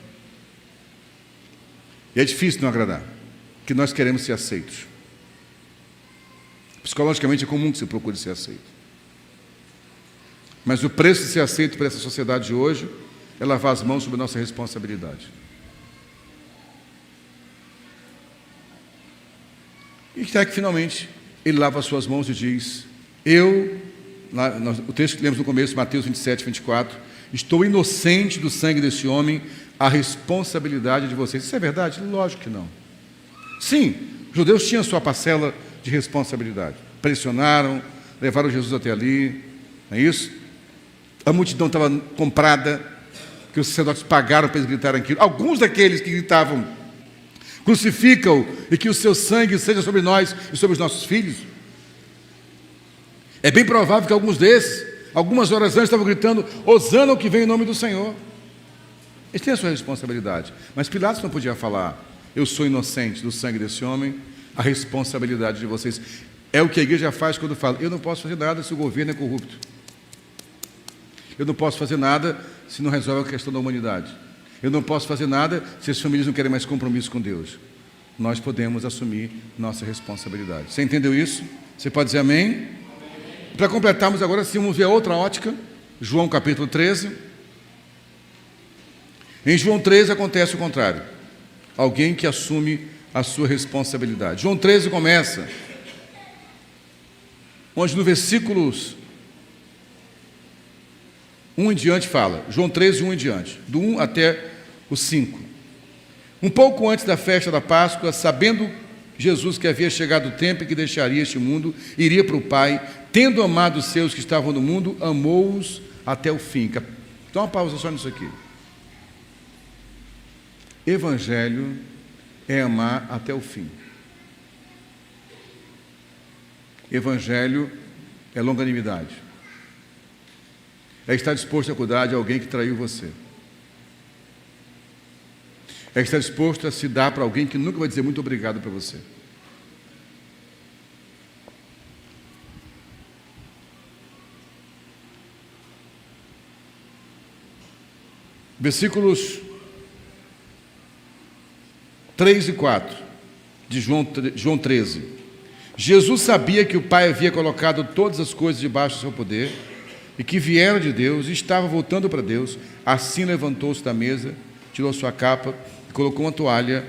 Speaker 3: E é difícil não agradar, porque nós queremos ser aceitos. Psicologicamente é comum que se procure ser aceito. Mas o preço de ser aceito por essa sociedade de hoje é lavar as mãos sobre a nossa responsabilidade. E até que finalmente ele lava as suas mãos e diz: o texto que lemos no começo, Mateus 27, 24: estou inocente do sangue desse homem, a responsabilidade de vocês. Isso é verdade? Lógico que não. Sim, os judeus tinham sua parcela de responsabilidade. Pressionaram, levaram Jesus até ali, não é isso? A multidão estava comprada, que os sacerdotes pagaram para eles gritarem aquilo. Alguns daqueles que gritavam: crucifica-o e que o seu sangue seja sobre nós e sobre os nossos filhos. É bem provável que alguns desses, algumas horas antes, estavam gritando: hosana ao que vem em nome do Senhor. Eles têm a sua responsabilidade. Mas Pilatos não podia falar: eu sou inocente do sangue desse homem, a responsabilidade de vocês. É o que a igreja faz quando fala: eu não posso fazer nada se o governo é corrupto. Eu não posso fazer nada se não resolve a questão da humanidade. Eu não posso fazer nada se as famílias não querem mais compromisso com Deus. Nós podemos assumir nossa responsabilidade. Você entendeu isso? Você pode dizer amém? Para completarmos agora, sim, vamos ver a outra ótica. João capítulo 13. Em João 13 acontece o contrário. Alguém que assume a sua responsabilidade. João 13 começa onde no versículos 1 em diante fala, João 13, 1 em diante, do 1 até o 5. Um pouco antes da festa da Páscoa, sabendo Jesus que havia chegado o tempo em que deixaria este mundo, iria para o Pai, tendo amado os seus que estavam no mundo, amou-os até o fim. Então, uma pausa só nisso aqui. Evangelho é amar até o fim. Evangelho é longanimidade. É estar disposto a cuidar de alguém que traiu você. É estar disposto a se dar para alguém que nunca vai dizer muito obrigado para você. Versículos 3 e 4 de João 13. Jesus sabia que o Pai havia colocado todas as coisas debaixo do seu poder e que vieram de Deus e estava voltando para Deus. Assim levantou-se da mesa, tirou sua capa e colocou uma toalha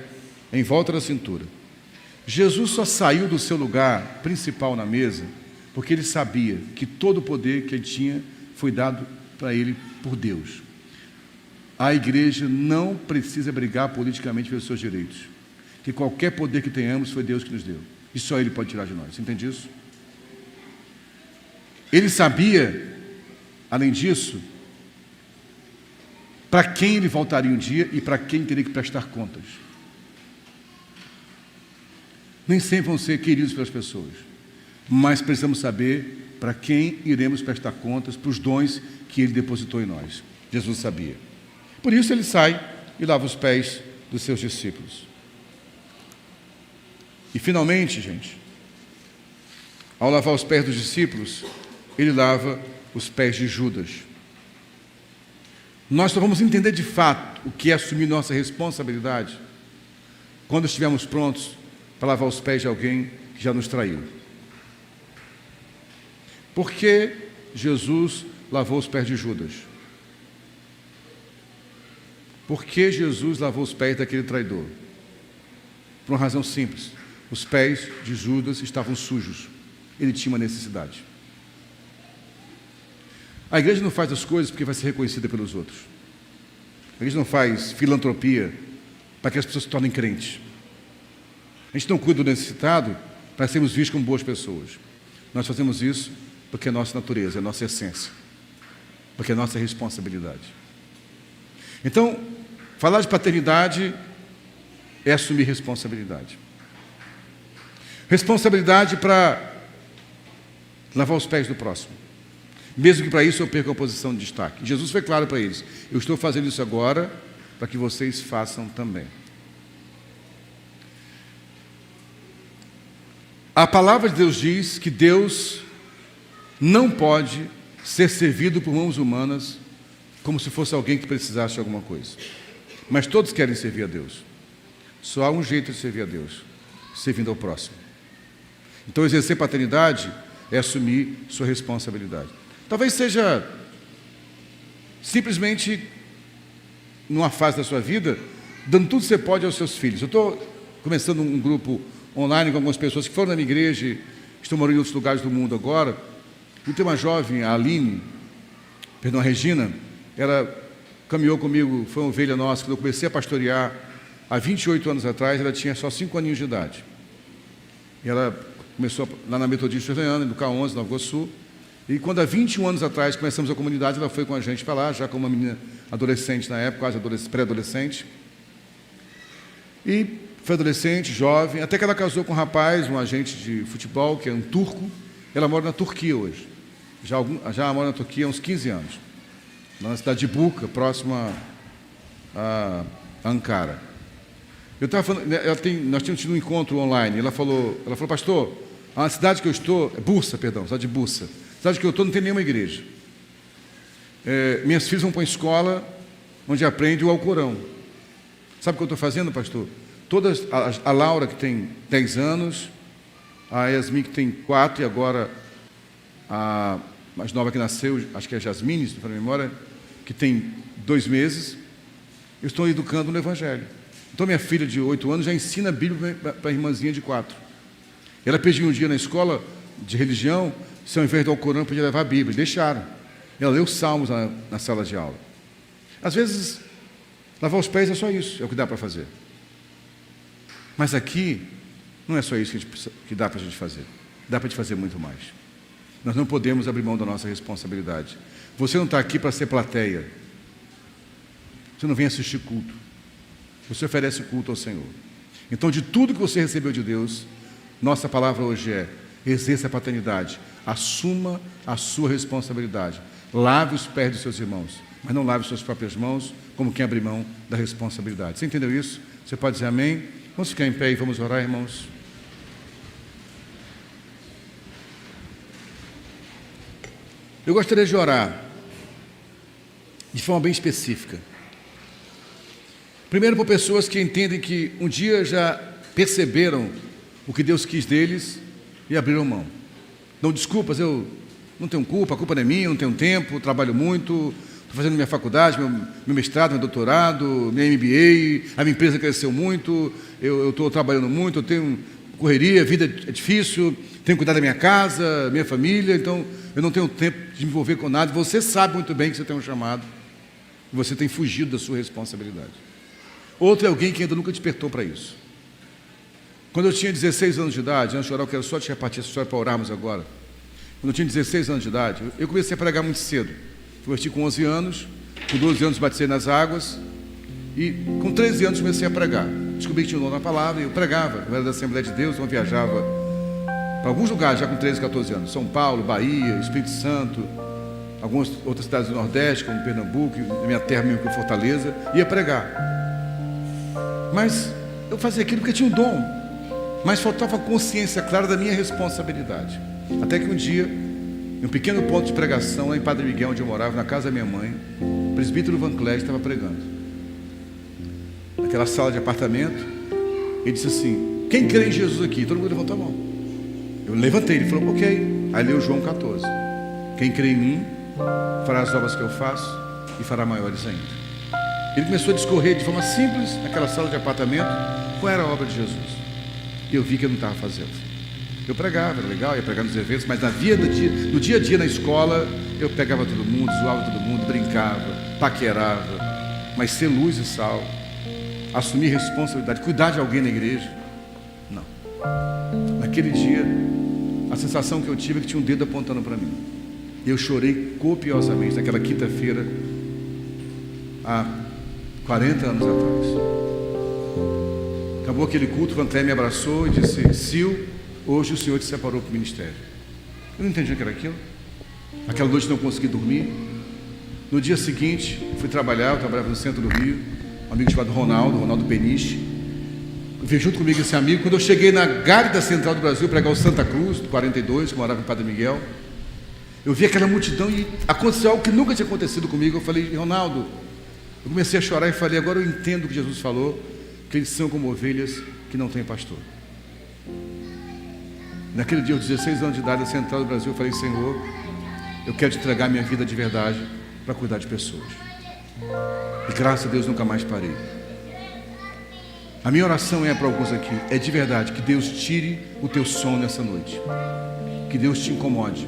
Speaker 3: em volta da cintura. Jesus só saiu do seu lugar principal na mesa porque ele sabia que todo o poder que ele tinha foi dado para ele por Deus. A igreja não precisa brigar politicamente pelos seus direitos, que qualquer poder que tenhamos foi Deus que nos deu, e só Ele pode tirar de nós. Você entende isso? Ele sabia, além disso, para quem ele voltaria um dia e para quem teria que prestar contas. Nem sempre vão ser queridos pelas pessoas, mas precisamos saber para quem iremos prestar contas, para os dons que Ele depositou em nós. Jesus sabia. Por isso ele sai e lava os pés dos seus discípulos. E finalmente, gente, ao lavar os pés dos discípulos, ele lava os pés de Judas. Nós só vamos entender de fato o que é assumir nossa responsabilidade quando estivermos prontos para lavar os pés de alguém que já nos traiu. Por que Jesus lavou os pés de Judas? Por que Jesus lavou os pés daquele traidor? Por uma razão simples. Os pés de Judas estavam sujos. Ele tinha uma necessidade. A igreja não faz as coisas porque vai ser reconhecida pelos outros. A igreja não faz filantropia para que as pessoas se tornem crentes. A gente não cuida do necessitado para sermos vistos como boas pessoas. Nós fazemos isso porque é nossa natureza, é nossa essência. Porque é nossa responsabilidade. Então, falar de paternidade é assumir responsabilidade. Responsabilidade para lavar os pés do próximo. Mesmo que para isso eu perca a posição de destaque. Jesus foi claro para eles. Eu estou fazendo isso agora para que vocês façam também. A palavra de Deus diz que Deus não pode ser servido por mãos humanas como se fosse alguém que precisasse de alguma coisa. Mas todos querem servir a Deus. Só há um jeito de servir a Deus, servindo ao próximo. Então, exercer paternidade é assumir sua responsabilidade. Talvez seja simplesmente, numa fase da sua vida, dando tudo que você pode aos seus filhos. Eu estou começando um grupo online com algumas pessoas que foram na minha igreja e estão morando em outros lugares do mundo agora. E tem uma jovem, a Regina, ela caminhou comigo, foi uma ovelha nossa, quando eu comecei a pastorear há 28 anos atrás, ela tinha só 5 aninhos de idade. E ela começou lá na Metodista Goiânia, no K11, Nova Iguaçu. E quando há 21 anos atrás começamos a comunidade, ela foi com a gente para lá, já como uma menina adolescente na época, quase pré-adolescente. E foi adolescente, jovem, até que ela casou com um rapaz, um agente de futebol, que é um turco. Ela mora na Turquia hoje. Já mora na Turquia há uns 15 anos. Na cidade de Buca, próxima a Ankara. Eu estava falando, nós tínhamos tido um encontro online. Ela falou, pastor, a cidade que eu estou, cidade de Bursa. A cidade que eu estou não tem nenhuma igreja. Minhas filhas vão para uma escola onde aprende o Alcorão. Sabe o que eu estou fazendo, pastor? Todas, a Laura, que tem 10 anos, a Yasmin, que tem 4, e agora a mais nova que nasceu, acho que é a Jasmine, se não for a memória, que tem 2 meses, eu estou educando no Evangelho. Então, minha filha de 8 anos já ensina a Bíblia para a irmãzinha de 4. Ela pediu um dia na escola de religião se ao invés do Alcorão podia levar a Bíblia. Deixaram. Ela leu os salmos na sala de aula. Às vezes, lavar os pés é só isso, é o que dá para fazer. Mas aqui, não é só isso que dá para a gente fazer. Dá para a gente fazer muito mais. Nós não podemos abrir mão da nossa responsabilidade. Você não está aqui para ser plateia. Você não vem assistir culto. Você oferece culto ao Senhor. Então, de tudo que você recebeu de Deus, nossa palavra hoje é: exerça a paternidade. Assuma a sua responsabilidade. Lave os pés dos seus irmãos, mas não lave suas próprias mãos, como quem abre mão da responsabilidade. Você entendeu isso? Você pode dizer amém? Vamos ficar em pé e vamos orar, irmãos. Eu gostaria de orar de forma bem específica. Primeiro, por pessoas que entendem que um dia já perceberam o que Deus quis deles e abriram mão. Dão desculpas, eu não tenho culpa, a culpa não é minha, eu não tenho tempo, trabalho muito, estou fazendo minha faculdade, meu mestrado, meu doutorado, minha MBA, a minha empresa cresceu muito, eu estou trabalhando muito, eu tenho correria, a vida é difícil, tenho que cuidar da minha casa, minha família, então eu não tenho tempo de me envolver com nada. Você sabe muito bem que você tem um chamado e você tem fugido da sua responsabilidade. Outro é alguém que ainda nunca despertou para isso. Quando eu tinha 16 anos de idade, antes de orar, eu quero só te repartir essa história para orarmos agora. Quando eu tinha 16 anos de idade, eu comecei a pregar muito cedo. Converti com 11 anos, com 12 anos batizei nas águas e com 13 anos comecei a pregar. Descobri que tinha um dom na palavra e eu pregava. Eu era da Assembleia de Deus, então eu viajava para alguns lugares já com 13, 14 anos. São Paulo, Bahia, Espírito Santo, algumas outras cidades do Nordeste, como Pernambuco, na minha terra mesmo, que Fortaleza, ia pregar. Mas eu fazia aquilo porque tinha um dom, mas faltava consciência clara da minha responsabilidade. Até que um dia, em um pequeno ponto de pregação, lá em Padre Miguel, onde eu morava, na casa da minha mãe, o presbítero Van Cleef estava pregando. Naquela sala de apartamento, ele disse assim: quem crê em Jesus aqui? Todo mundo levantou a mão. Eu levantei, ele falou: ok. Aí leu João 14. Quem crê em mim, fará as obras que eu faço e fará maiores ainda. Ele começou a discorrer de forma simples, naquela sala de apartamento, qual era a obra de Jesus. E eu vi que ele não estava fazendo. Eu pregava, era legal, ia pregar nos eventos, mas no dia a dia na escola, eu pegava todo mundo, zoava todo mundo, brincava, paquerava, mas ser luz e sal, assumir responsabilidade, cuidar de alguém na igreja, não. Naquele dia, a sensação que eu tive é que tinha um dedo apontando para mim. Eu chorei copiosamente naquela quinta-feira, há 40 anos atrás. Acabou aquele culto, o Van Cleef me abraçou e disse: Sil, hoje o Senhor te separou para o ministério. Eu não entendi o que era aquilo. Aquela noite não consegui dormir. No dia seguinte, fui trabalhar, eu trabalhava no centro do Rio, um amigo chamado Ronaldo Peniche. Veio junto comigo esse amigo. Quando eu cheguei na Gávea Central do Brasil, pregar o Santa Cruz, do 42, que morava em Padre Miguel, eu vi aquela multidão e aconteceu algo que nunca tinha acontecido comigo. Eu falei: Ronaldo, eu comecei a chorar e falei: agora eu entendo o que Jesus falou, que eles são como ovelhas que não têm pastor. Naquele dia, aos 16 anos de idade, na Central do Brasil, eu falei: Senhor, eu quero te entregar minha vida de verdade para cuidar de pessoas. E graças a Deus nunca mais parei. A minha oração é para alguns aqui, é de verdade, que Deus tire o teu sono nessa noite, que Deus te incomode,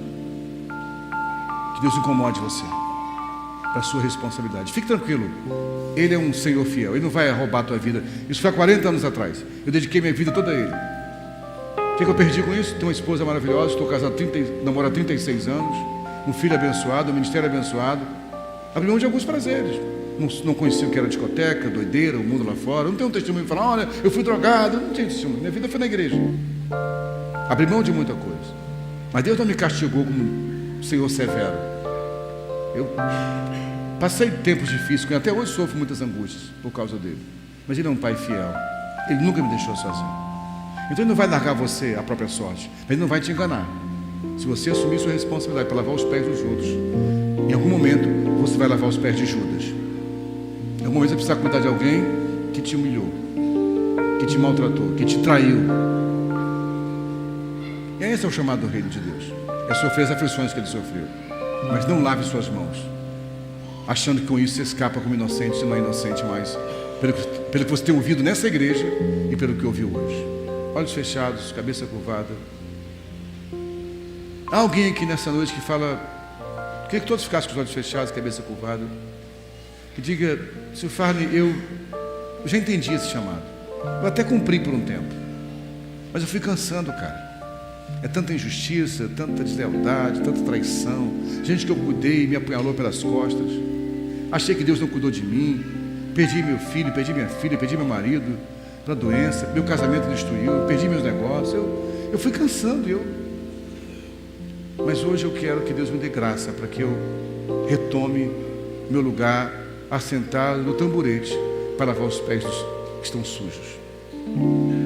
Speaker 3: que Deus incomode você para a sua responsabilidade. Fique tranquilo, Ele é um Senhor fiel, Ele não vai roubar a tua vida. Isso foi há 40 anos atrás, eu dediquei minha vida toda a Ele. O que eu perdi com isso? Tenho uma esposa maravilhosa, estou casado, namoro há 36 anos, um filho abençoado, um ministério abençoado. Abri mão de alguns prazeres. Não conhecia o que era discoteca, doideira, o mundo lá fora. Eu não tenho um testemunho para falar: olha, eu fui drogado. Não tinha testemunho. Minha vida foi na igreja. Abri mão de muita coisa. Mas Deus não me castigou como um Senhor severo. Eu passei tempos difíceis, até hoje sofro muitas angústias por causa dele. Mas Ele é um Pai fiel. Ele nunca me deixou sozinho. Então Ele não vai largar você à própria sorte. Mas Ele não vai te enganar. Se você assumir sua responsabilidade para lavar os pés dos outros, em algum momento você vai lavar os pés de Judas. Em algum momento você precisa cuidar de alguém que te humilhou, que te maltratou, que te traiu. E esse é o chamado do reino de Deus. É sofrer as aflições que ele sofreu. Mas não lave suas mãos, achando que com isso você escapa como inocente. Você não é inocente mais, pelo que você tem ouvido nessa igreja e pelo que ouviu hoje. Olhos fechados, cabeça curvada. Há alguém aqui nessa noite que fala, queria que todos ficassem com os olhos fechados, cabeça curvada, que diga, Sr. Farley, eu já entendi esse chamado, eu até cumpri por um tempo, mas eu fui cansando, cara. É tanta injustiça, tanta deslealdade, tanta traição, gente que eu cuidei e me apunhalou pelas costas. Achei que Deus não cuidou de mim, perdi meu filho, perdi minha filha, perdi meu marido para doença, meu casamento destruiu, perdi meus negócios. Eu fui cansando, mas hoje eu quero que Deus me dê graça para que eu retome meu lugar assentado no tamborete para lavar os pés dos que estão sujos.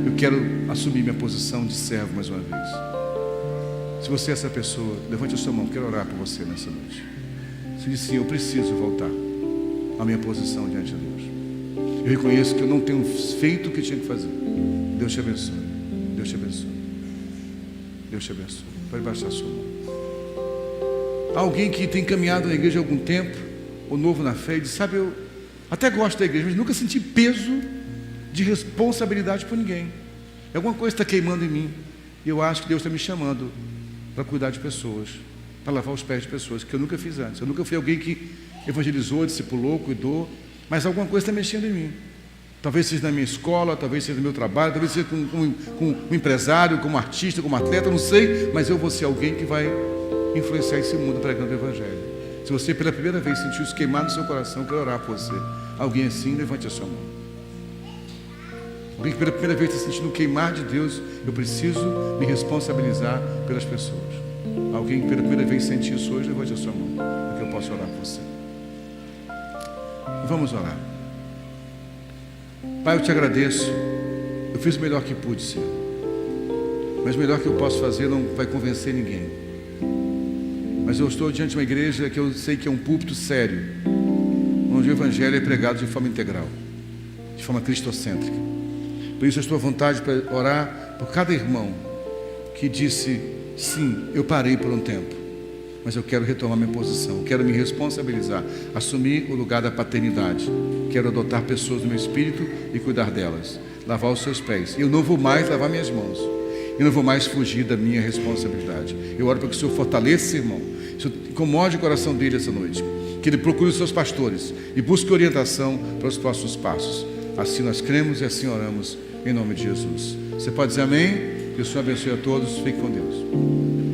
Speaker 3: Eu quero assumir minha posição de servo mais uma vez. Se você é essa pessoa, levante a sua mão, quero orar por você nessa noite. Se diz sim, eu preciso voltar à minha posição diante de Deus. Eu reconheço que eu não tenho feito o que tinha que fazer. Deus te abençoe. Deus te abençoe. Deus te abençoe. Pode baixar a sua mão. Alguém que tem caminhado na igreja há algum tempo, ou novo na fé, e diz, sabe, eu até gosto da igreja, mas nunca senti peso de responsabilidade por ninguém. Alguma coisa está queimando em mim. E eu acho que Deus está me chamando para cuidar de pessoas, para lavar os pés de pessoas, que eu nunca fiz antes. Eu nunca fui alguém que evangelizou, discipulou, cuidou, mas alguma coisa está mexendo em mim. Talvez seja na minha escola, talvez seja no meu trabalho, talvez seja com um empresário, como artista, como atleta, não sei, mas eu vou ser alguém que vai influenciar esse mundo pregando o evangelho. Se você pela primeira vez sentiu isso queimar no seu coração, eu quero orar por você. Alguém assim, levante a sua mão. Alguém que pela primeira vez está sentindo queimar de Deus, eu preciso me responsabilizar pelas pessoas. Alguém que pela primeira vez sente isso hoje, levante a sua mão, porque eu posso orar por você. Vamos orar. Pai, eu te agradeço. Eu fiz o melhor que pude, Senhor. Mas o melhor que eu posso fazer não vai convencer ninguém. Mas eu estou diante de uma igreja que eu sei que é um púlpito sério, onde o evangelho é pregado de forma integral, de forma cristocêntrica. Por isso eu estou à vontade para orar por cada irmão que disse, sim, eu parei por um tempo, mas eu quero retomar minha posição, quero me responsabilizar, assumir o lugar da paternidade, quero adotar pessoas no meu espírito e cuidar delas, lavar os seus pés. Eu não vou mais lavar minhas mãos, eu não vou mais fugir da minha responsabilidade. Eu oro para que o Senhor fortaleça esse irmão, o Senhor incomode o coração dele essa noite, que ele procure os seus pastores e busque orientação para os próximos passos. Assim nós cremos e assim oramos, em nome de Jesus. Você pode dizer amém? Que o Senhor abençoe a todos. Fique com Deus.